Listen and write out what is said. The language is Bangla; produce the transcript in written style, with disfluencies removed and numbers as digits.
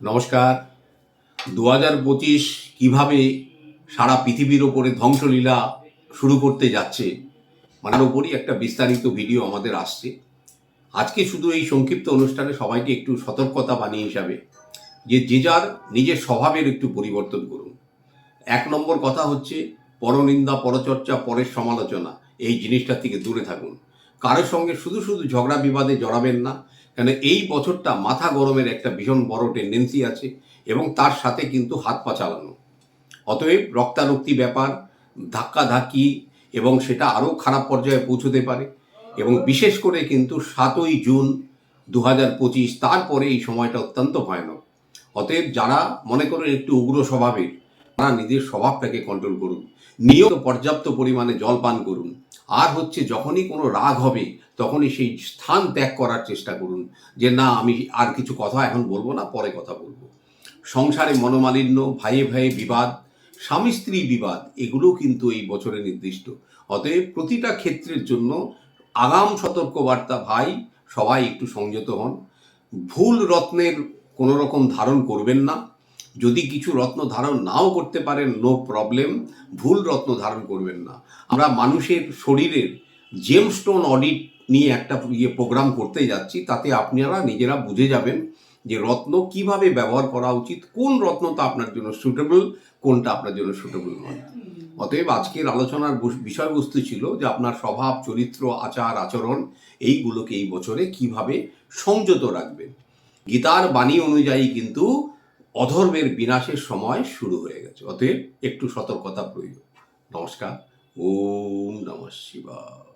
নমস্কার। 2025 কিভাবে সারা পৃথিবীর ওপরে ধ্বংসলীলা শুরু করতে যাচ্ছে মানার ওপরই একটা বিস্তারিত ভিডিও আমাদের আসছে। আজকে শুধু এই সংক্ষিপ্ত অনুষ্ঠানে সবাইকে একটু সতর্কতা বাণী হিসাবে যে যার নিজের স্বভাবের একটু পরিবর্তন করুন। 1 নম্বর কথা হচ্ছে পরনিন্দা, পরচর্চা, পরের সমালোচনা এই জিনিসটা থেকে দূরে থাকুন। কারোর সঙ্গে শুধু শুধু ঝগড়া বিবাদে জড়াবেন না, কেন এই বছরটা মাথা গরমের একটা ভীষণ বড় টেন্ডেন্সি আছে এবং তার সাথে কিন্তু হাত পা চালানো। অতএব রক্তারক্তি ব্যাপার, ধাক্কাধাক্কি এবং সেটা আরও খারাপ পর্যায়ে পৌঁছতে পারে। এবং বিশেষ করে কিন্তু 7ই জুন 2025 তারপরে এই সময়টা অত্যন্ত ভয়ানক। অতএব যারা মনে করেন একটু উগ্র স্বভাবের, তারা নিজের স্বভাবটাকে কন্ট্রোল করুন। নিয়মিত পর্যাপ্ত পরিমাণে জল পান করুন। আর হচ্ছে যখনই কোনো রাগ হবে তখনই সেই স্থান ত্যাগ করার চেষ্টা করুন, যে না আমি আর কিছু কথা এখন বলবো না, পরে কথা বলবো। সংসারে মনোমালিন্য, ভাইয়ে ভাইয়ে বিবাদ, স্বামী স্ত্রী বিবাদ, এগুলো কিন্তু এই বছরে নির্দিষ্ট। অতএব প্রতিটা ক্ষেত্রের জন্য আগাম সতর্কবার্তা, ভাই সবাই একটু সংযত হন। ভুল রত্নের কোনো রকম ধারণ করবেন না। যদি কিছু রত্ন ধারণ নাও করতে পারেন, নো প্রবলেম, ভুল রত্ন ধারণ করবেন না। আমরা মানুষের শরীরের জেমস্টোন অডিট নিয়ে একটা প্রোগ্রাম করতে যাচ্ছি, তাতে আপনারা নিজেরা বুঝে যাবেন যে রত্ন কিভাবে ব্যবহার করা উচিত, কোন রত্নটা আপনার জন্য সুটেবল, কোনটা আপনার জন্য সুটেবল নয়। অতএব আজকের আলোচনার বিষয়বস্তু ছিল যে আপনার স্বভাব, চরিত্র, আচার আচরণ এইগুলোকে এই বছরে কিভাবে সংযত রাখবেন। গীতার বাণী অনুযায়ী কিন্তু অধর্মের বিনাশের সময় শুরু হয়ে গেছে। অতএব একটু সতর্কতা প্রয়োজন। নমস্কার। ওম নমঃ শিবায়।